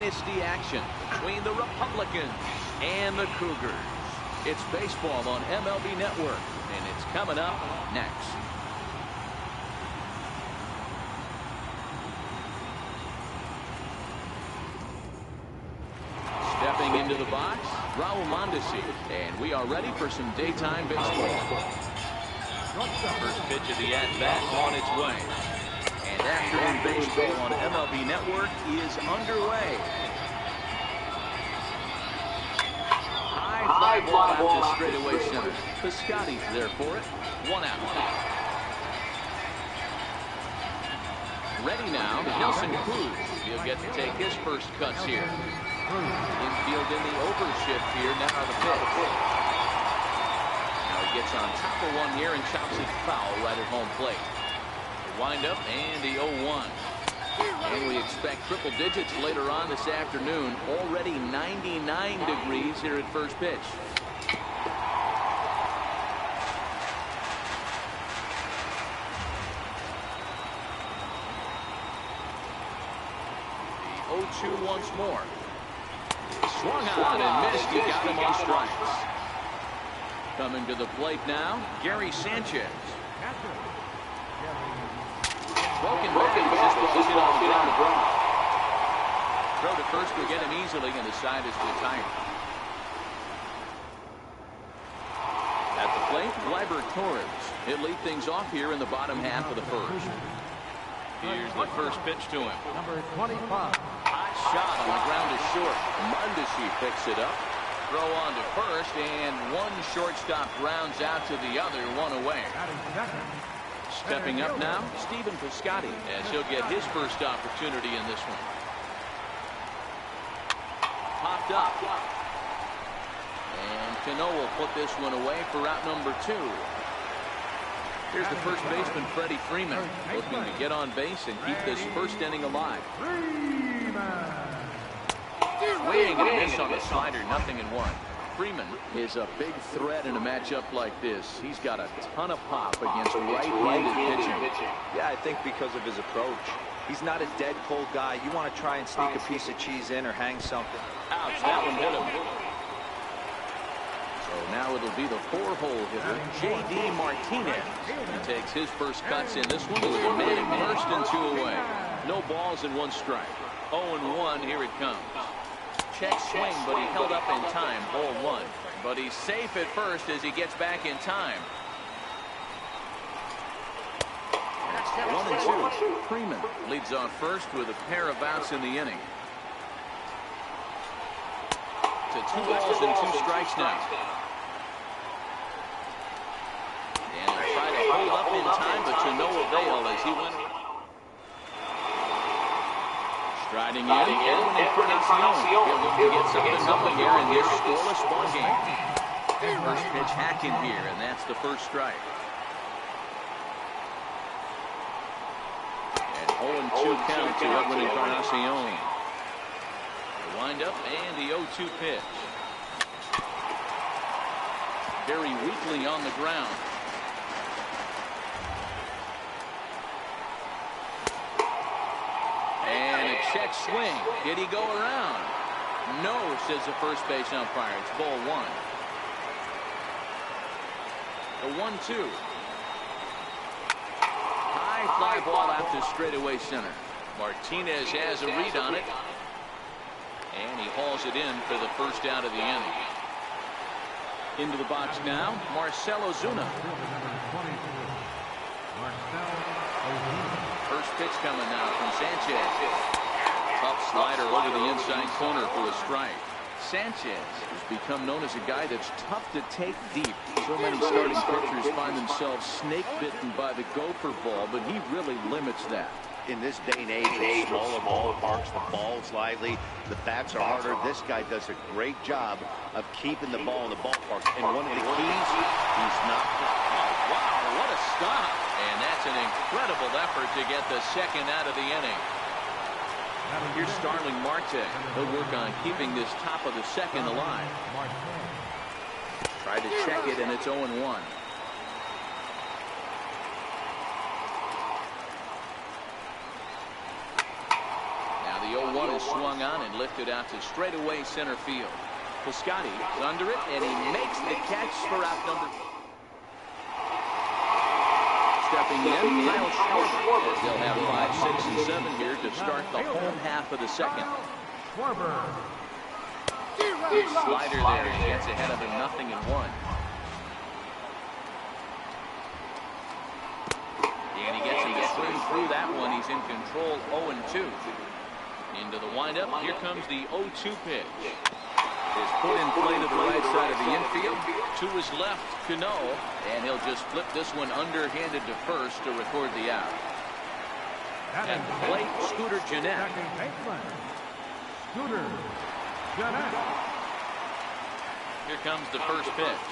dynasty action between the Republicans and the Cougars. It's baseball on MLB Network, and it's coming up next. Stepping into the box, Raul Mondesi, and we are ready for some daytime baseball. First pitch of the at-bat on its way. And afternoon baseball on MLB Network is underway. High fly ball out to straightaway center. Piscotty's there for it. 1 out. Ready now, Nelson Cruz. He'll get to take his first cuts here. Infield in the overshift here. Now the pitch. Now he gets on top of one here and chops it foul right at home plate. The windup and the 0-1. And we expect triple digits later on this afternoon. Already 99 degrees here at first pitch. The 0-2 once more. Swung on and missed. He got him on strikes. Coming to the plate now, Gary Sanchez. Broken back. Just hit on the ground. Throw to first will get him easily, and the side is retired. At the plate, Gleyber Torres. He'll lead things off here in the bottom half of the first. Here's the first pitch to him. Number 25. Hot shot on the ground is short. Mondesi picks it up. Throw on to first, and one shortstop grounds out to the other, one away. Stepping up now, Stephen Piscotty, as he'll get his first opportunity in this one. Popped up. And Cano will put this one away for out number 2. Here's the first baseman, Freddie Freeman, looking to get on base and keep this first inning alive. Swing and a miss on the slider, 0-1. Freeman is a big threat in a matchup like this. He's got a ton of pop against right-handed pitching. Yeah, I think because of his approach. He's not a dead cold guy. You want to try and sneak a piece of cheese in or hang something. Ouch, that one hit him. So now it'll be the 4-hole hitter, J.D. Martinez. He takes his first cuts in this one with a man at first and 2 away. No balls and 1 strike. 0-1, here it comes. Check swing, but he held up in time. 0-1. But he's safe at first as he gets back in time. 1-2. Freeman leads off first with a pair of outs in the inning. To 2 balls and 2 strikes now. And he'll try to hold up in time, but to no avail as he went. Striding in, Edwin Encarnacion. He'll look to get something going here in this scoreless ball game. First pitch hacking here, and that's the first strike. And 0-2 count to Edwin Encarnacion. The windup and the 0-2 pitch. Very weakly on the ground. And a check swing. Did he go around? No, says the first base umpire. It's ball 1. The 1-2. High fly ball out to straightaway center. Martinez has a read on it. And he hauls it in for the first out of the inning. Into the box now, Marcell Ozuna. First pitch coming now from Sanchez. Tough slider over the inside corner for a strike. Sanchez has become known as a guy that's tough to take deep. So many starting pitchers find themselves snake bitten by the gopher ball, but he really limits that. In this day and age of smaller ballparks, the ball's lively, the bats are harder. This guy does a great job of keeping the ball in the ballpark. And one of the keys, he's not. Oh, wow, what a stop. And that's an incredible effort to get the second out of the inning. Here's Starling Marte. He'll work on keeping this top of the second alive. Try to check it, and it's 0-1. The 0-1 is swung on and lifted out to straightaway center field. Piscotty is under it, and he makes the catch for out number. Stepping in, Kyle Schwarber, as they'll have 5, 6, and 7 here to start the home half of the second. Good slider there. He gets ahead of him, 0-1. And he gets him to swing through that one. He's in control, 0-2. Into the windup. Here comes the 0-2 pitch. Is put in play to the right side of the infield. To his left, Cano, and he'll just flip this one underhanded to first to record the out. At the plate, Scooter Gennett. Here comes the first pitch.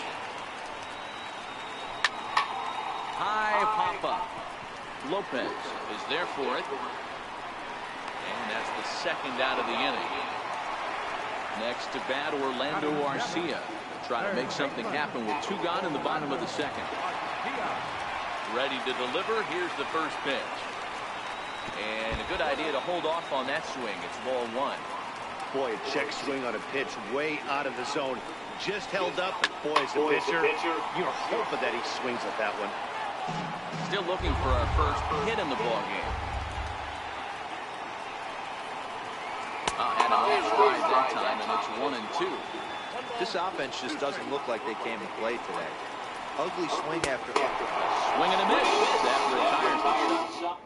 High pop-up. Lopez is there for it. And that's the second out of the inning. Next to bat, Orlando Arcia. Try to make something happen with 2 gone in the bottom of the second. Ready to deliver. Here's the first pitch. And a good idea to hold off on that swing. It's ball 1. Boy, a check swing on a pitch way out of the zone. Just held up, but boy, as a pitcher, you're hoping that he swings at that one. Still looking for our first hit in the ball game. And a nice stride that time, and it's 1-2. This offense just doesn't look like they came to play today. Ugly swing after swing and a miss. That retires the shot.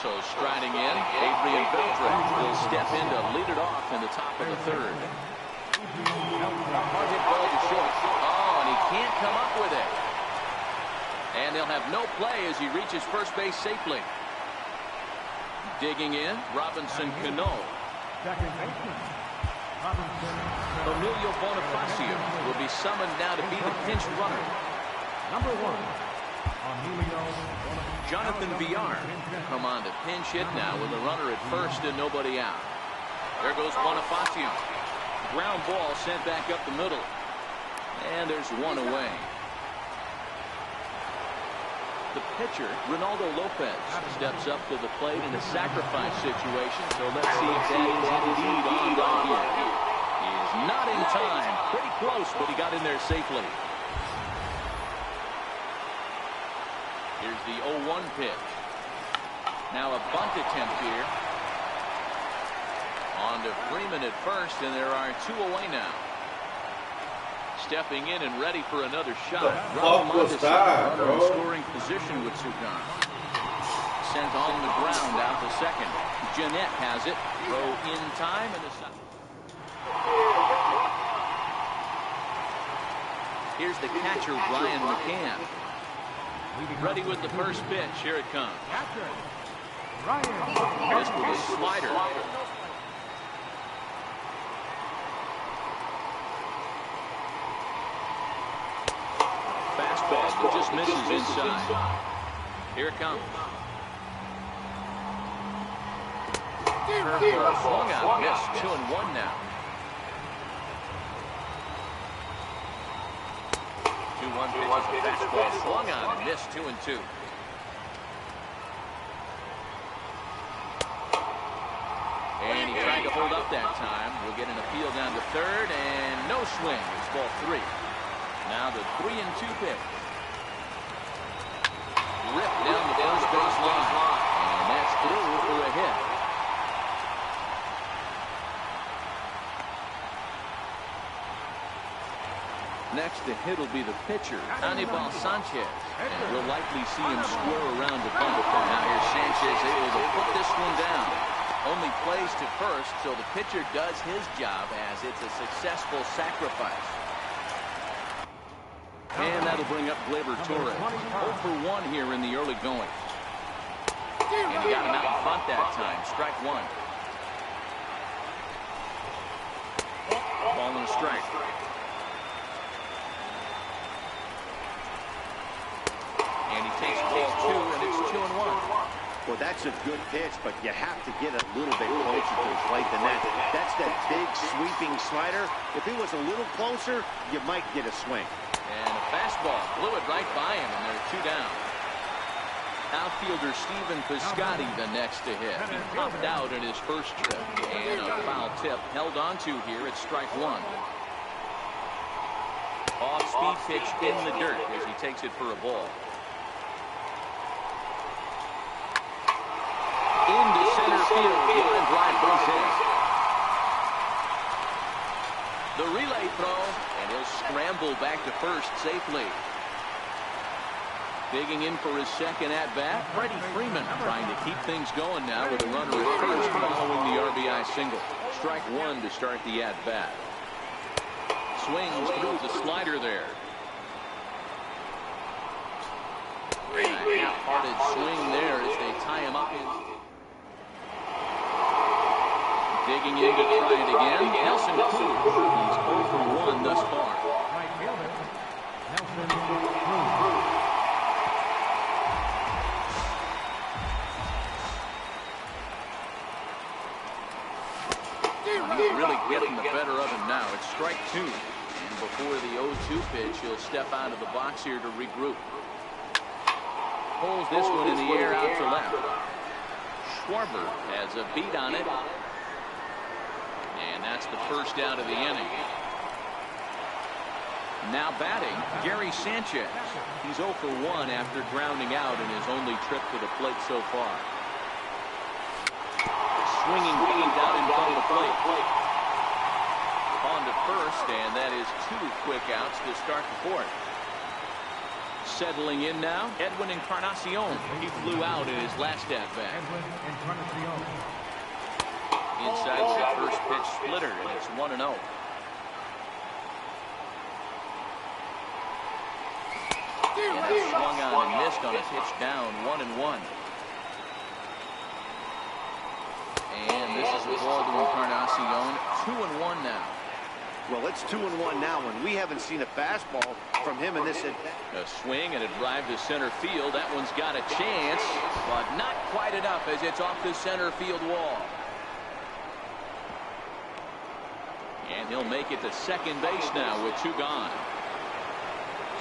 So striding in, Adrian Beltre will step in to lead it off in the top of the third. Hard hit ball to short. Oh, and he can't come up with it. And they'll have no play as he reaches first base safely. Digging in, Robinson Cano. Emilio Bonifacio will be summoned now to be the pinch runner. Number 1, Emilio. Jonathan Villar come on to pinch hit now with a runner at first and nobody out. There goes Bonifacio. Ground ball sent back up the middle. And there's one away. The pitcher, Ronaldo Lopez, steps up to the plate in a sacrifice situation. So let's see if that is indeed on right here. He is not in time. Pretty close, but he got in there safely. Here's the 0-1 pitch. Now a bunt attempt here. On to Freeman at first, and there are 2 away now. Stepping in and ready for another shot. Runner in scoring position with Sugan. Sent on the ground out to second. Gennett has it. Throw in time and the second. Here's the catcher, Brian McCann. Ready with the first pitch. Here it comes. This with a slider. Fastball that just misses inside. Here it comes. Curveball swung out, missed. 2-1 now. 2-1 pitches, a fastball swung on and missed. 2-2. And he tried to hold up that time. We'll get an appeal down to third, and no swing. It's ball 3. Now the 3-2 pitch. Ripped down the first base line. And that's through for a hit. Next to hit will be the pitcher, Anibal Sanchez. And we'll likely see him square around the bunt. Now here's Sanchez able to put this one down. Only plays to first, so the pitcher does his job as it's a successful sacrifice. And that'll bring up Gleyber Torres. 0 for 1 here in the early going. And he got him out in front that time. Strike 1. Ball and a strike. And he takes ball 2, and it's 2-1. Well, that's a good pitch, but you have to get a little bit closer to the plate than that. That's that big sweeping slider. If it was a little closer, you might get a swing. And a fastball blew it right by him, and they're 2 down. Outfielder Stephen Piscotty the next to hit. He popped out in his first trip. And a foul tip held on to here at strike one. Off-speed pitch in the dirt as he takes it for a ball. Into center field. Line drive base hit. The relay throw, and he'll scramble back to first safely. Digging in for his second at-bat, Freddie Freeman trying to keep things going now with a runner at first following the RBI single. Strike one to start the at-bat. Swings through the slider there. And a half-hearted swing there as they tie him up. Digging in to try it again. Nelson Cruz. He's 0 for 1 thus far. Right fielder, Nelson Cruz. He's really getting the better of him now. It's strike two. And before the 0-2 pitch, he'll step out of the box here to regroup. Pulls this one in the air out to left. Schwarber has a beat on it. And that's the first out of the inning. Now batting, Gary Sanchez. He's 0 for 1 after grounding out in his only trip to the plate so far. Swinging beam down in front of the plate. On to first, and that is 2 quick outs to start the fourth. Settling in now, Edwin Encarnacion. He flew out in his last at-bat. Edwin Encarnacion. Inside the first pitch splitter, and it's 1-0. And that swung on and missed on a pitch down, 1-1. And this is a ball to Encarnacion, 2-1 now. Well, it's 2-1 now, and we haven't seen a fastball from him in this. A swing and a drive to center field. That one's got a chance, but not quite enough as it's off the center field wall. And he'll make it to second base now with 2 gone.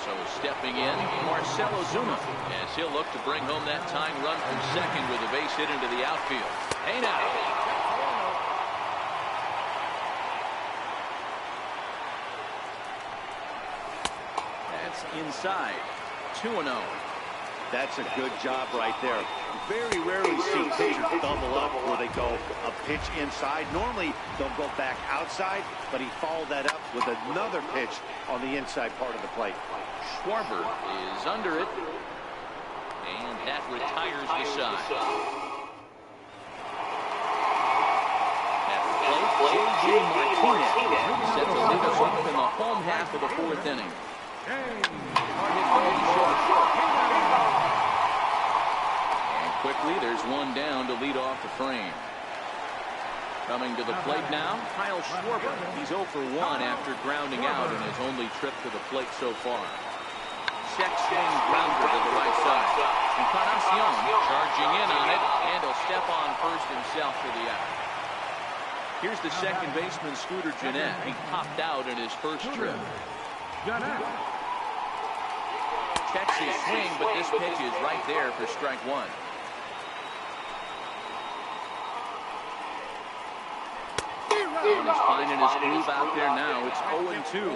So stepping in, Marcell Ozuna, as he'll look to bring home that tying run from second with a base hit into the outfield. Hey now. That's inside. 2-0. That's a good job right there. Very rarely see pitchers double up where they go a pitch inside. Normally they'll go back outside, but he followed that up with another pitch on the inside part of the plate. Schwarber is under it, and that retires the side. At the plate, J.J. Martinez set to lead us off in the home half of the fourth inning. Hard hit ball to short. And quickly, there's one down to lead off the frame. Coming to the plate now, Kyle Schwarber. He's 0 for 1 after grounding out in his only trip to the plate so far. Check swing grounder to the right side. Encarnacion charging in on it, and he'll step on first himself for the out. Here's the second baseman, Scooter Gennett. He popped out in his first trip. Checks his swing, but this pitch is right there for strike one. And he's finding his groove out there now. It's 0-2.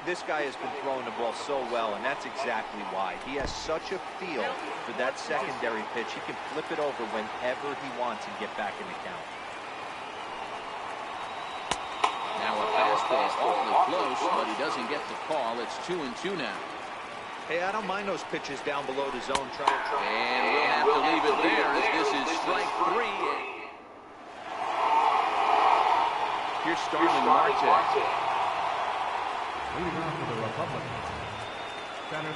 This guy has been throwing the ball so well, and that's exactly why. He has such a feel for that secondary pitch. He can flip it over whenever he wants and get back in the count. Now a fastball awfully close, but he doesn't get the call. It's 2-2 now. Hey, I don't mind those pitches down below the zone. And we'll have to leave it there as this is strike 3. Here's Starling Marte. Leading off for the Republicans.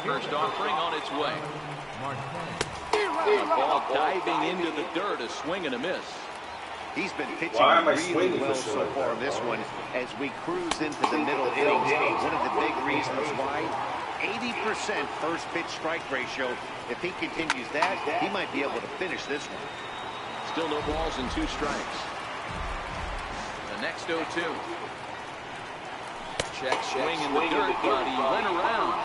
First offering on its way. Marte. A ball diving into the dirt, a swing and a miss. He's been pitching really well so far this one as we cruise into the middle innings. One of the big reasons why 80% first pitch strike ratio. If he continues that, he might be able to finish this one. Still no balls and 2 strikes. The next 0-2. Check swing in the dirt, but he went around.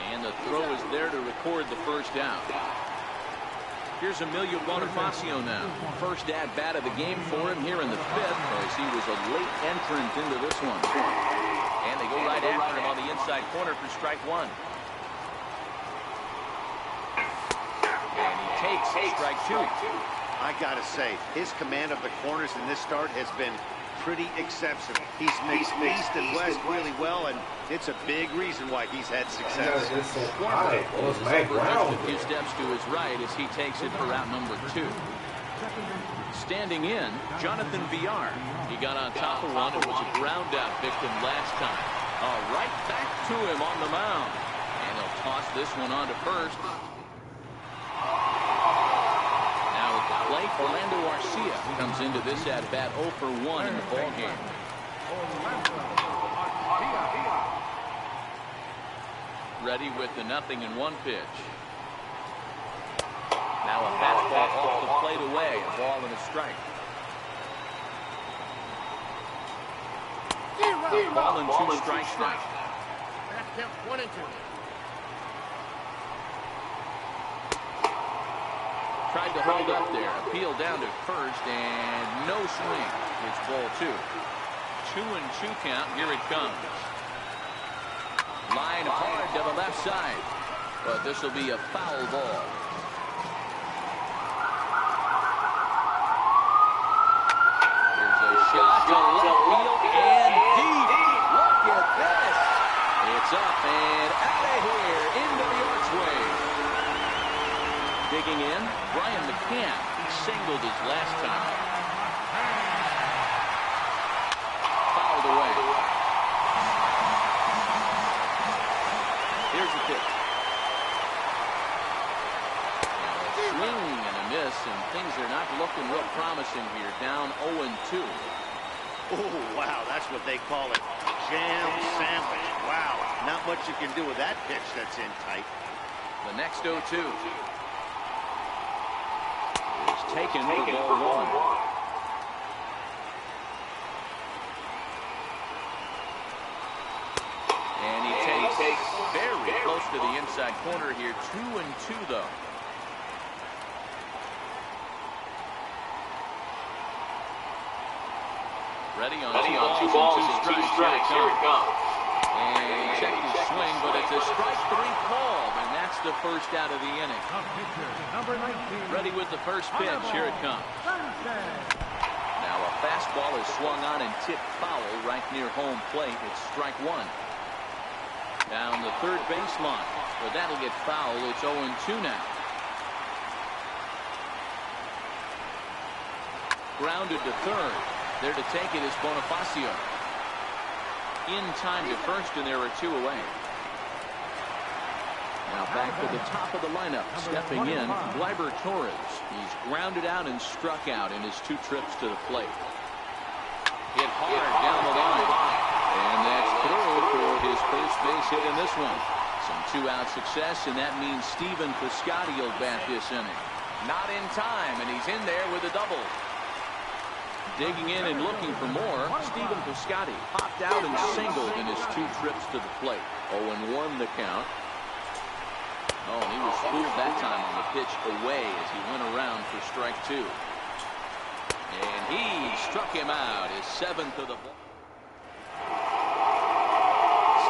And And the throw is there to record the first down. Here's Emilio Bonifacio now. First at-bat of the game for him here in the fifth, as he was a late entrant into this one. And they go right after him on the inside corner for strike one. And he takes strike two. I gotta say, his command of the corners in this start has been pretty exceptional. He's mixed east and west really well, and it's a big reason why he's had success. Just a few steps to his right as he takes it for route number 2. Standing in, Jonathan Villar. He got on top of one and was a ground out victim last time. Right back to him on the mound. And he'll toss this one on to first. Orlando Arcia comes into this at-bat 0 for 1 in the ballgame. Ready with the 0-1 pitch. Now a fastball off the plate away. A ball and a strike. Ball and 2 strikes now. Count 1 and 2. Tried to hold up there. Appeal down to first, and no swing. It's ball 2. 2-2 count. Here it comes. Line hard to the left side. But this will be a foul ball. Here's a shot to left field and deep. Look at this. It's up and out of here into the archway. Digging in, Brian McCann. He singled his last time. Fouled away. Here's the pitch. A swing and a miss, and things are not looking real promising here. Down 0-2. Oh, wow, that's what they call it. Jam sandwich. Wow, not much you can do with that pitch that's in tight. The next 0-2. Taken for ball 1. And he takes very close to the inside corner here. 2-2 though. Ready on 2 balls and 2 strikes. Here it comes. And he checked his swing, but it's a strike 3 called, and that's the first out of the inning. Ready with the first pitch. Here it comes. Now a fastball is swung on and tipped foul right near home plate. It's strike 1. Down the third baseline, but that'll get foul. It's 0-2 now. Grounded to third. There to take it is Bonifacio. In time to first, and there are 2 away. Now back to the top of the lineup. Stepping in, Gleyber Torres. He's grounded out and struck out in his 2 trips to the plate. Hit hard down the line. And that's through for his first base hit in this one. Some 2-out success, and that means Stephen Piscotty will bat this inning. Not in time, and he's in there with a double. Digging in and looking for more, Stephen Piscotty popped out and singled in his 2 trips to the plate. 0-1 the count. Oh, and he was fooled that time on the pitch away as he went around for strike 2. And he struck him out, his 7th of the ball.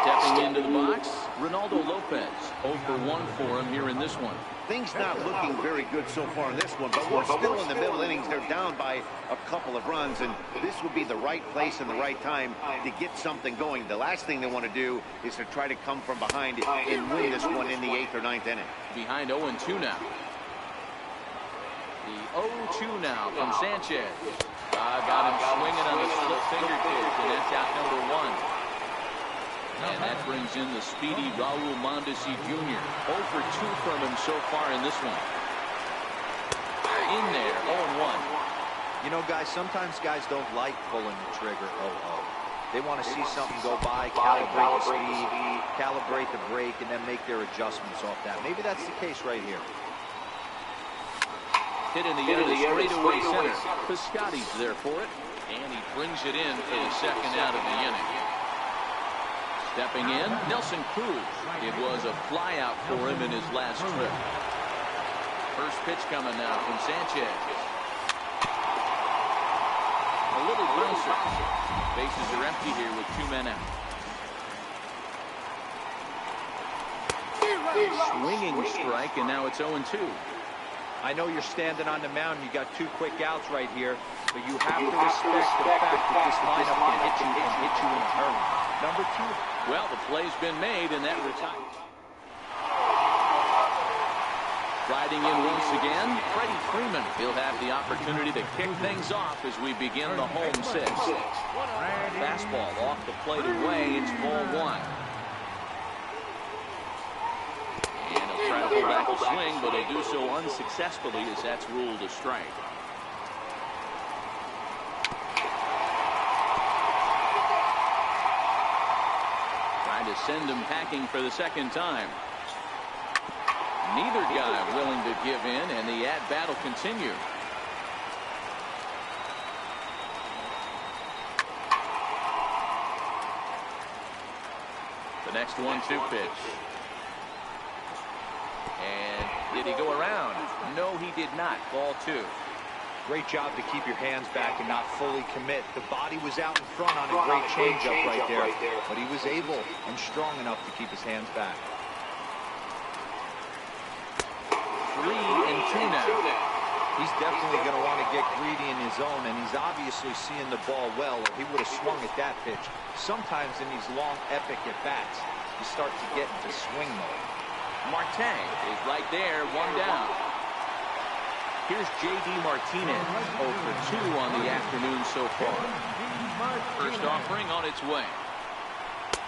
Stepping into the box, Ronaldo Lopez. 0 for 1 for him here in this one. Things not looking very good so far in this one, but we're still in the middle innings. They're down by a couple of runs, and this would be the right place and the right time to get something going. The last thing they want to do is to try to come from behind and win this one in the 8th or 9th inning. Behind 0-2 now. The 0-2 now from Sanchez. Got him swinging on the split finger pitch, and that's out number 1. And that brings in the speedy Raul Mondesi Jr. 0 for 2 from him so far in this one. In there, 0-1. You know, guys, sometimes guys don't like pulling the trigger 0-0. They want to see something go by, calibrate the speed, calibrate the brake, and then make their adjustments off that. Maybe that's the case right here. Hit in the air to straightaway center. Piscotty's there for it, and he brings it in for the second out of the inning. Stepping in, Nelson Cruz. It was a flyout for him in his last trip. First pitch coming now from Sanchez. A little bouncer. Bases are empty here with 2 men out. Swinging strike, and now it's 0-2. I know you're standing on the mound. You got 2 quick outs right here, but you have to respect the fact that this lineup can hit you and hit you in a hurry. Number 2. Well, the play's been made, and that retires. Riding in once again, Freddie Freeman. He'll have the opportunity to kick things off as we begin the home 6. Fastball off the plate away. It's ball 1. And he'll try to pull back a swing, but he'll do so unsuccessfully as that's ruled a strike. Trying to send him packing for the second time. Neither guy willing to give in, and the at-bat will continue. The next 1-2 pitch. And did he go around? No, he did not. Ball 2. Great job to keep your hands back and not fully commit. The body was out in front on a great changeup right there, but he was able and strong enough to keep his hands back. 3-2 now. He's definitely going to want to get greedy in his zone, and he's obviously seeing the ball well, or he would have swung at that pitch. Sometimes in these long, epic at-bats, you start to get into swing mode. Marte is right there, 1 down. Here's J.D. Martinez, 0 for 2 on the afternoon so far. First offering on its way.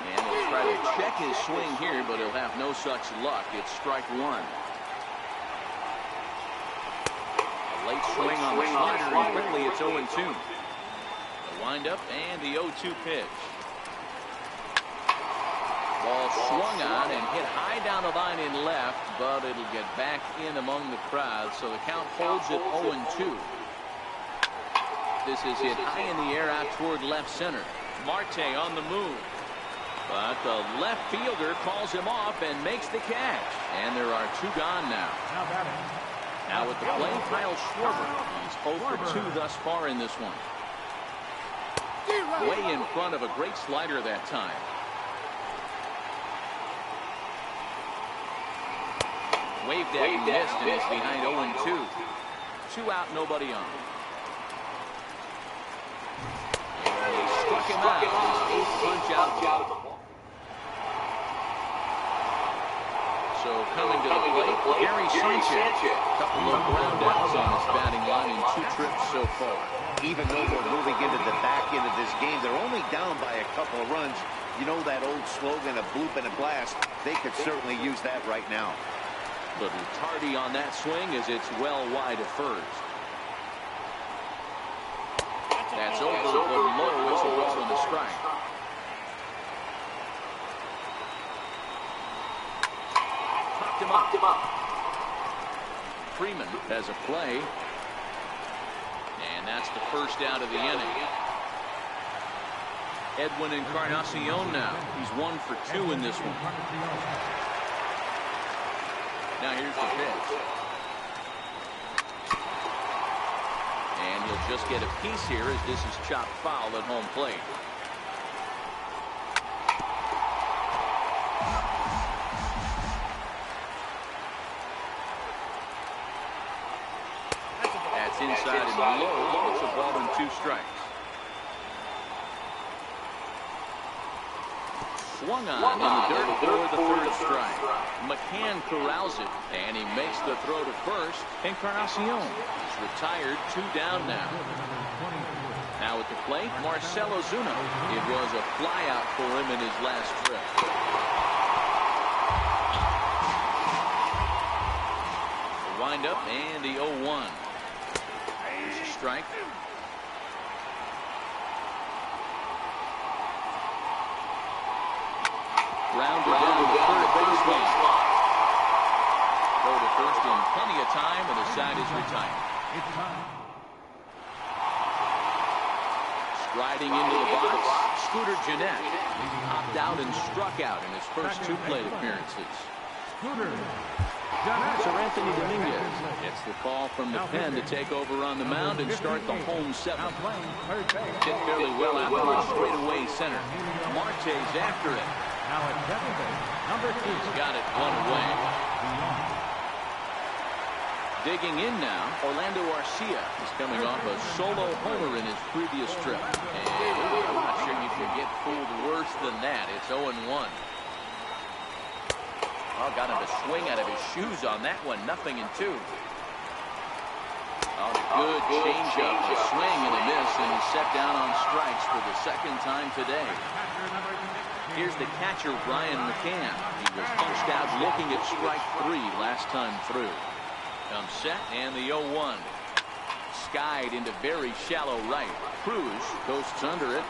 And he'll try to check his swing here, but he'll have no such luck. It's strike 1. Late swing on the slider, and quickly it's 0-2. The windup and the 0-2 pitch. Ball swung on and hit high down the line in left, but it'll get back in among the crowd, so the count holds at 0-2. This is hit high in the air out toward left center. Marte on the move, but the left fielder calls him off and makes the catch, and there are 2 gone now. Now with the play, Kyle Schwarber. He's 0 for 2 thus far in this one. Way in front of a great slider that time. Waved at and missed, and it's behind 0-2. 2 out, nobody on. And he struck him out. His 8th punch out. So coming to the plate, Gary Sanchez. Couple of groundouts on his batting line in 2 trips so far. Even though they're moving into the back end of this game, they're only down by a couple of runs. You know that old slogan, a bloop and a blast? They could certainly use that right now. Little tardy on that swing as it's well wide of first. That's over, but low. It's a ball and a strike. Popped him up. Freeman has a play. And that's the first out of the inning. Edwin Encarnacion now. He's 1 for 2 in this one. Now here's the pitch. And he'll just get a piece here as this is chopped foul at home plate. That's inside and low. It's a ball and 2 strikes. Swung on in the dirt for the 3rd strike. McCann corrals it, and he makes the throw to first. Encarnacion is retired, 2 down now. Now at the plate, Marcell Ozuna. It was a flyout for him in his last trip. The windup and the 0-1. There's a strike. Rounded down the 3rd baseline. Go to first in plenty of time, and the side is retired. Riding into the box, Scooter Gennett popped out and struck out in his first 2 plate appearances. Sir Anthony Dominguez gets the call from the pen to take over on the mound and start the home 7th. Hit fairly well afterwards, straight away center. Marte's after it. He's got it 1 away. Digging in now, Orlando Arcia is coming off a solo homer in his previous trip. And I'm not sure you can get fooled worse than that. It's 0-1. Oh, got him to swing out of his shoes on that one. 0-2. Oh, good changeup, a swing and a miss, and he's set down on strikes for the 2nd time today. Here's the catcher, Brian McCann. He was punched out looking at strike 3 last time through. Comes set and the 0-1. Skied into very shallow right. Cruz coasts under it.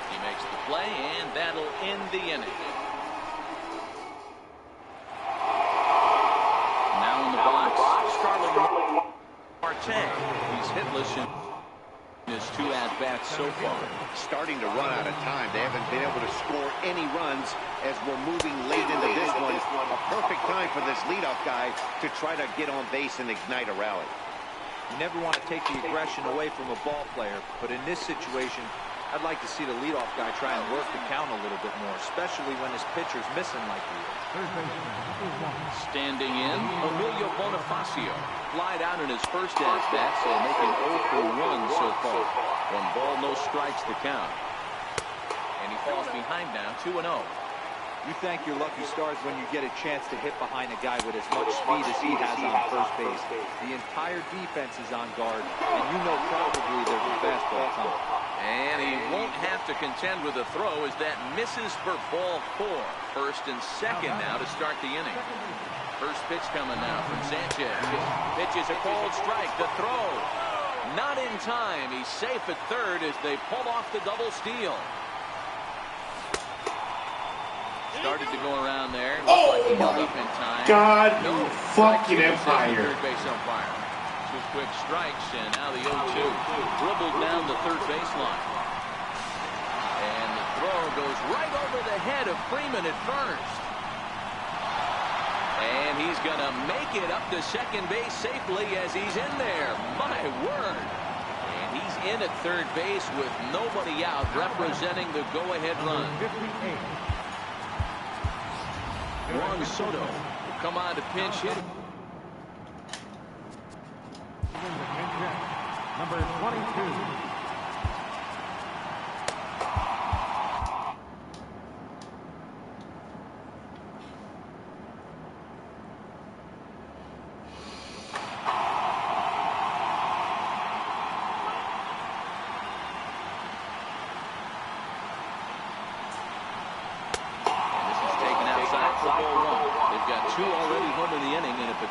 He makes the play, and that'll end the inning. Now in the box, Starling Marte. He's hitless in his 2 at-bats so far. Starting to run out of time. They haven't been able to score any runs as we're moving late into this one. A perfect time for this leadoff guy to try to get on base and ignite a rally. You never want to take the aggression away from a ball player, but in this situation, I'd like to see the leadoff guy try and work the count a little bit more, especially when his pitcher's missing like he is. Standing in, Emilio Bonifacio. Flied out in his first at-bat, so making 0 for 1 so far. 1 ball, no strikes to count. And he falls behind now, 2-0. You thank your lucky stars when you get a chance to hit behind a guy with as much speed as he has on first base. The entire defense is on guard, and you know probably there's a fastball coming. And he won't have to contend with a throw as that misses for ball 4. 1st and 2nd now to start the inning. First pitch coming now from Sanchez. Pitch is a called strike. The throw not in time. He's safe at 3rd as they pull off the double steal. Started to go around there. Oh, like he held my up in time. God, No, you fucking empire. Third base umpire. 2 quick strikes, and now the 0-2. Dribbled down the third baseline. And the throw goes right over the head of Freeman at first. And he's going to make it up to second base safely as he's in there. My word. And he's in at third base with nobody out, representing the go-ahead run. Juan Soto will come on to pinch hit. Number 22.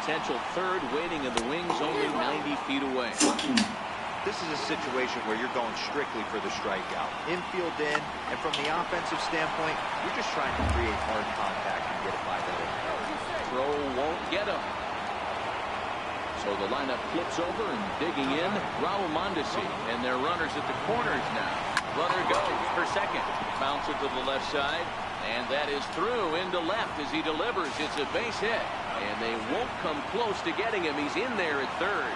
Potential 3rd waiting in the wings, only 90 feet away. This is a situation where you're going strictly for the strikeout. Infield in, and from the offensive standpoint, you're just trying to create hard contact and get it by the way. Throw won't get him. So the lineup flips over and digging in, Raul Mondesi, and their runners at the corners now. Runner goes for second. Bounce it to the left side, and that is through into left as he delivers. It's a base hit. And they won't come close to getting him. He's in there at 3rd.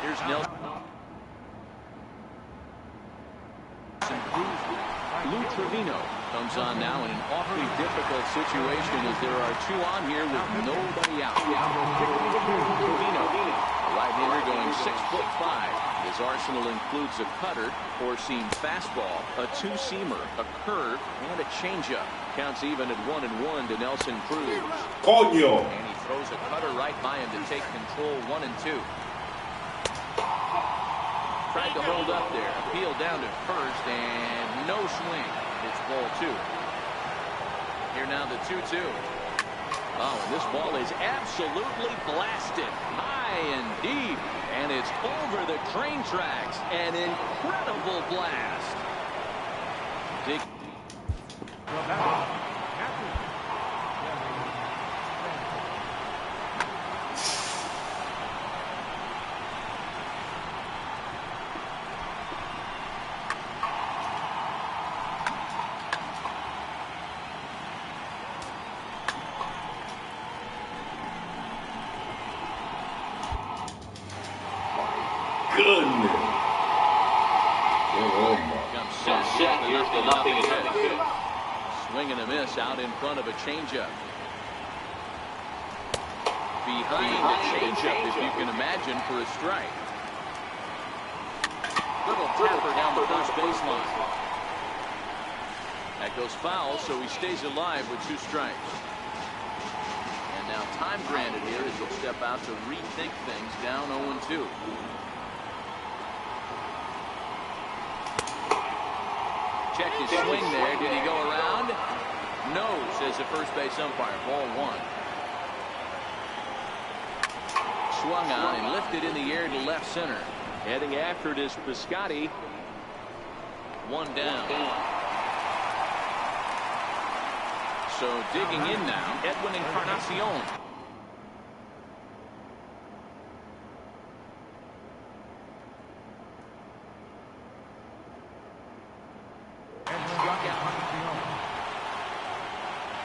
Here's Nelson. Lou Trevino comes on now in an awfully difficult situation as there are 2 on here with nobody out. Trevino, a right-hander going 6'5". His arsenal includes a cutter, 4-seam fastball, a 2-seamer, a curve, and a changeup. Counts even at 1-1 to Nelson Cruz. Coño. And he throws a cutter right by him to take control 1-2. Tried to hold up there. Appeal down to first and no swing. It's ball 2. Here now the 2-2. Oh, and this ball is absolutely blasted. High and deep. And it's over the train tracks. An incredible blast. Dig. set. Here's the 0-0 pitch. Swing and a miss out in front of a changeup. Behind a changeup, if you can imagine, for a strike. Little tapper down the first baseline. That goes foul, so he stays alive with 2 strikes. And now time granted here as he'll step out to rethink things, down 0-2. Check his swing there. Did he go around? No, says the first base umpire. Ball 1. Swung on and lifted in the air to left center. Heading after it is Piscotty. 1 down. So digging in now, Edwin Encarnacion.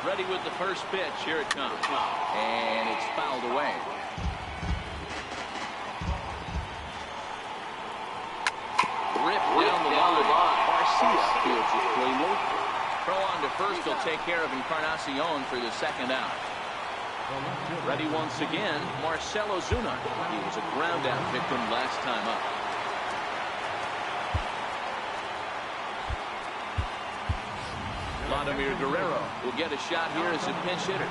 Ready with the first pitch. Here it comes. And it's fouled away. Ripped down the line. Garcia fields it cleanly. Throw on to first. He'll take care of Encarnacion for the second out. Ready once again, Marcell Ozuna. He was a ground out victim last time up. Vladimir Guerrero will get a shot here as a pinch hitter.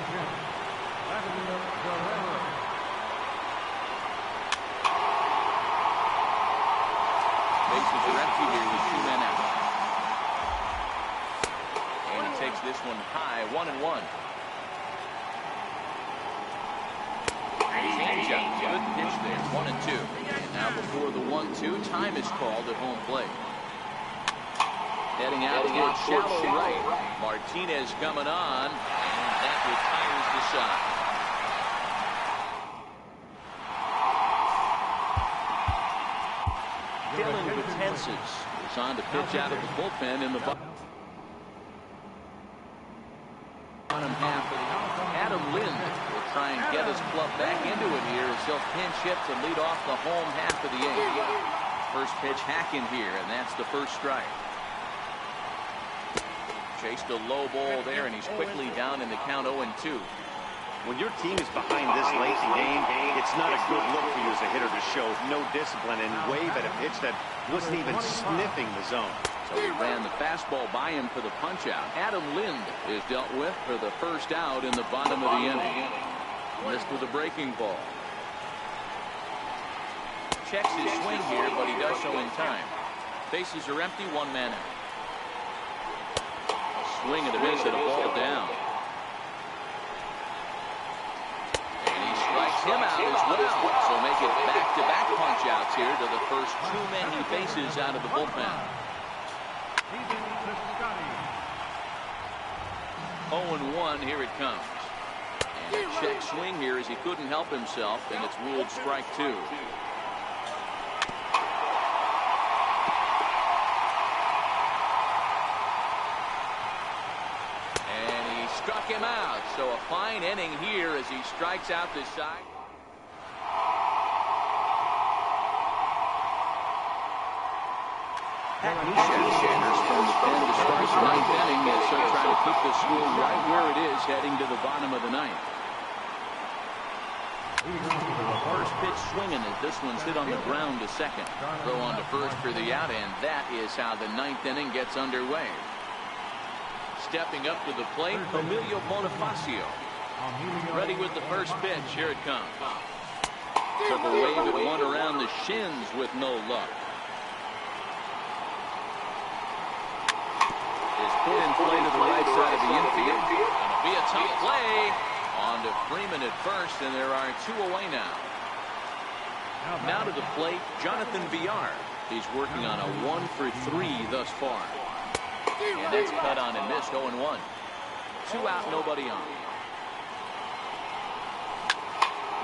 Bases are empty here with 2 men out. And he takes this one high, 1-1. Changeup, good pitch there, 1-2. And now before the 1-2, time is called at home plate. Heading out towards shallow right. Martinez coming on, and that retires the side. Dylan Betances is on to pitch out of the bullpen in the bottom half. Adam Lind will try and get his club back into it here as he'll pinch hit to lead off the home half of the 8th. First pitch hacking here, and that's the first strike. Chased a low ball there, and he's quickly down in the count 0-2. When your team is behind this late in the game, it's not a good look for you as a hitter to show no discipline and wave at a pitch that wasn't even sniffing the zone. So he ran the fastball by him for the punch-out. Adam Lind is dealt with for the first out in the bottom of the inning. Missed with a breaking ball. Checks his swing here, but he does so in time. Bases are empty, 1 man out. Swing and a miss and a ball down. And he strikes him out as well. So make it back-to-back punch-outs here to the first 2 men he faces out of the bullpen. 0-1, here it comes. And a check swing here as he couldn't help himself, and it's ruled strike 2. Struck him out, so a fine inning here as he strikes out the side. Sanders from the pen to start the 9th inning as they're trying to keep the score right where it is heading to the bottom of the 9th. First pitch swinging as this one's hit on the ground to second. Throw on to first for the out, and that is how the 9th inning gets underway. Stepping up to the plate, Emilio Bonifacio. Ready with the first pitch. Here it comes. Took a wave at one around the shins with no luck. Is put in play to the right side of the infield. Gonna be a tough play. On to Freeman at first, and there are 2 away now. Now to the plate, Jonathan Villar. He's working on a 1-for-3 thus far. And that's cut on and missed. 0-1. 2 out, nobody on.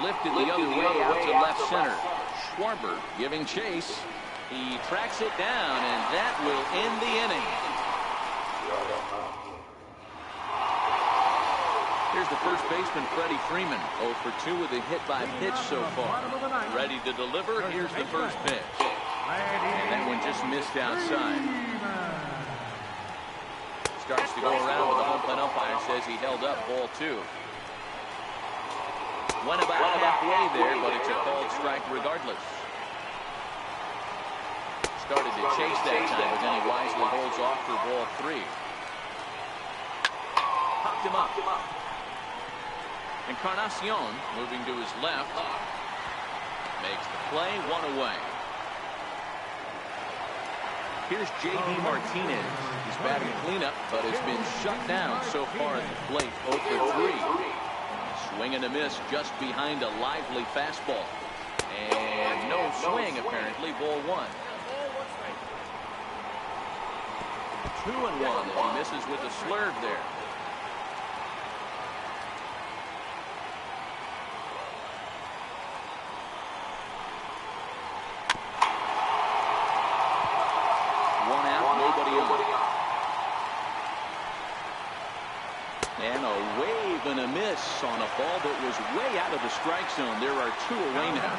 Lifted the other way out to left center. Schwarber giving chase. He tracks it down, and that will end the inning. Here's the first baseman, Freddie Freeman. 0-for-2 with a hit by pitch so far. Ready to deliver. Here's the first pitch. And that one just missed outside. Starts to go around, but the home plate umpire says he held up ball 2. Went about halfway there, but it's a called strike regardless. Started to chase that time, but then he wisely holds off for ball 3. Popped him up. Encarnacion moving to his left. Makes the play, 1 away. Here's J.D. Martinez. He's batting cleanup, but has been shut down so far at the plate, 0 for 3. Swing and a miss just behind a lively fastball. And no swing, apparently, ball 1. 2-1 as he misses with a slurve there. And a wave and a miss on a ball that was way out of the strike zone. There are 2 away now.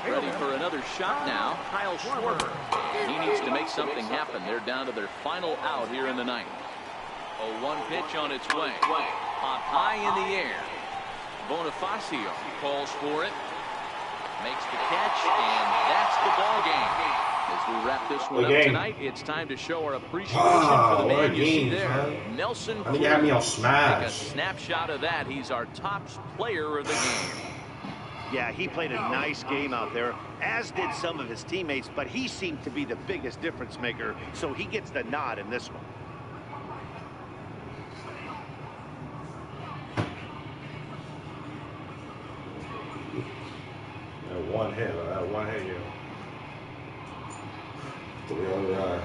Ready for another shot now, Kyle Schwarber. And he needs to make something happen. They're down to their final out here in the ninth. A 1 pitch on its way. Hot high in the air. Bonifacio calls for it. Makes the catch, and that's the ball game. As we wrap this one up tonight, it's time to show our appreciation for the man you see there, Nelson Cruz. Take a snapshot of that. He's our top player of the game. Yeah, he played a nice game out there, as did some of his teammates, but he seemed to be the biggest difference maker, so he gets the nod in this one. One hit, yeah. 3 RBI.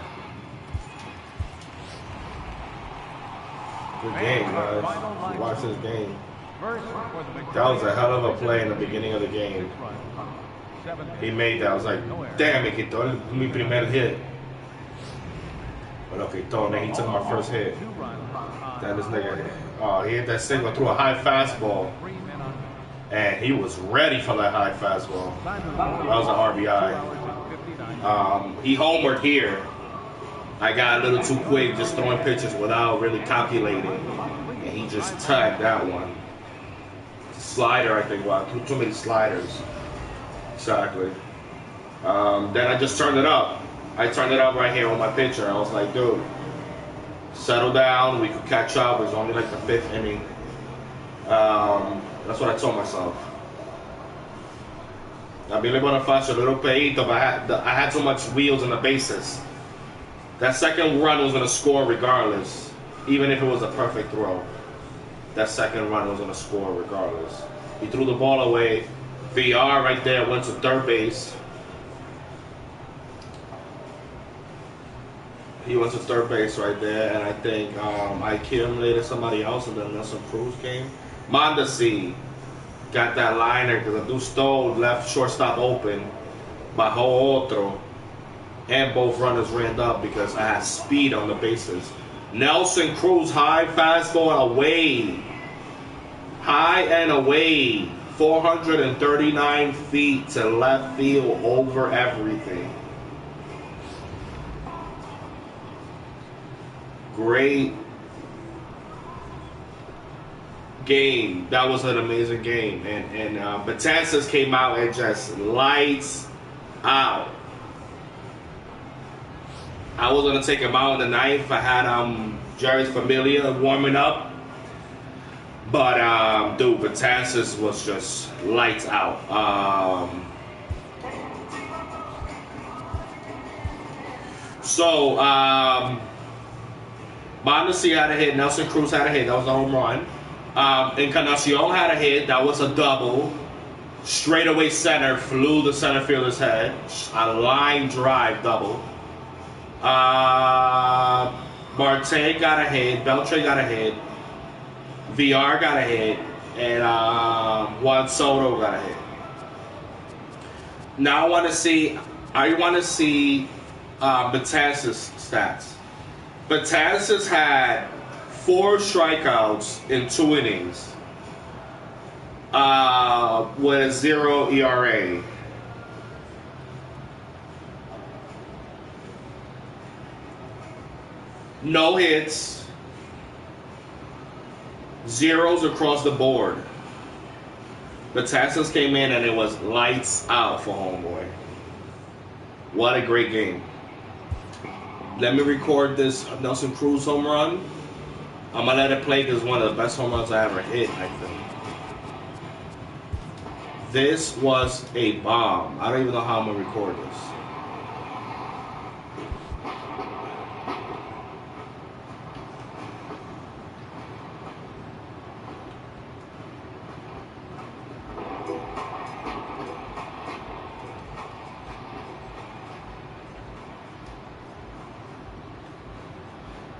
Good game, guys. Watch this game. That was a hell of a play in the beginning of the game. He made that. I was like, damn, me quitó mi primer hit. But okay, then he took my first hit. Then this nigga, he hit that single through a high fastball. And he was ready for that high fastball. That was an RBI. He homered here. I got a little too quick just throwing pitches without really calculating. And he just tagged that one. Slider, I think. Wow, too many sliders. Exactly. Then I just turned it up. I turned it up right here on my pitcher. I was like, dude, settle down. We could catch up. It was only like the 5th inning. That's what I told myself. I believe Bonifacio, a little peito, but I had so much wheels in the bases. That second run was going to score regardless, even if it was a perfect throw. That second run was going to score regardless. He threw the ball away. VR right there went to third base. He went to third base right there, and I think I accumulated somebody else, and then Nelson Cruz came. Mondesi got that liner because I do stole left shortstop open by otro, and both runners ran up because I had speed on the bases. Nelson Cruz, high fastball and away. High and away. 439 feet to left field over everything. Great game. That was an amazing game. And Betances came out and just lights out. I was going to take him out in the ninth. I had Jerry's Familia warming up. But, dude, Betances was just lights out. Mondesi had a hit. Nelson Cruz had a hit. That was a home run. Encarnacion had a hit. That was a double. Straightaway center. Flew the center fielder's head. A line drive double. Marte got a hit. Beltre got a hit. VR got a hit. And Juan Soto got a hit. Now I want to see Betances' stats. Betances had 4 strikeouts in 2 innings with a 0 ERA. No hits. Zeros across the board. The Texans came in and it was lights out for homeboy. What a great game. Let me record this Nelson Cruz home run. I'm going to let it play because it's one of the best home runs I ever hit, I think. This was a bomb. I don't even know how I'm going to record this.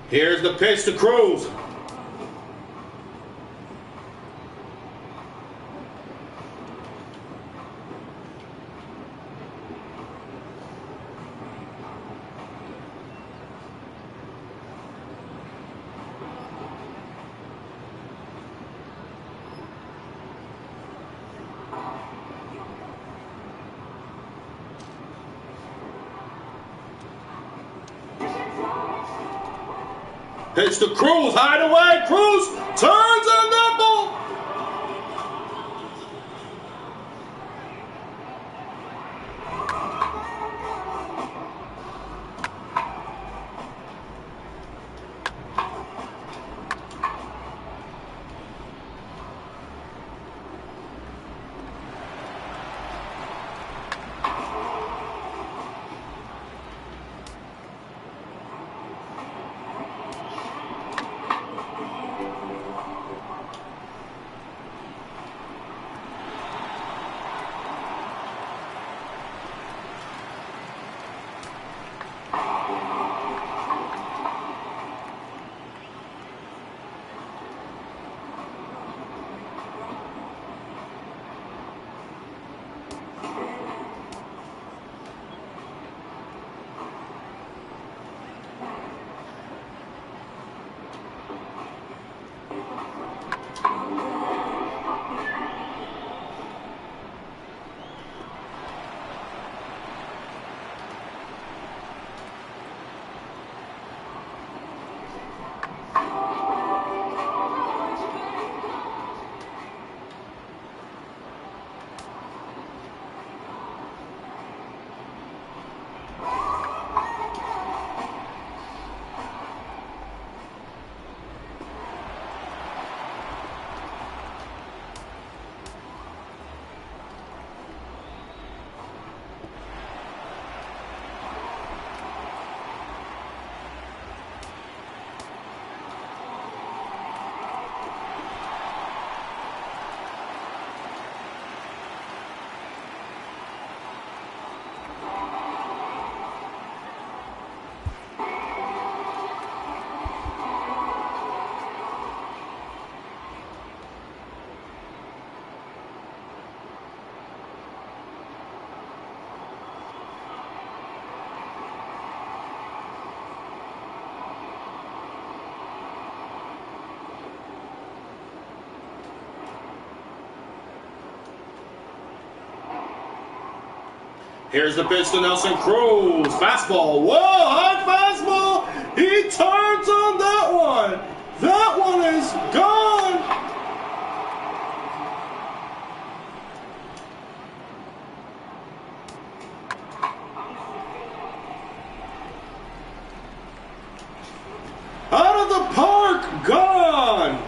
Here's the pitch to Cruz. Pitch to Cruz, hide away, Cruz turns on that ball. Here's the pitch to Nelson Cruz. Fastball. Whoa, high fastball. He turns on that one. That one is gone. Out of the park, gone.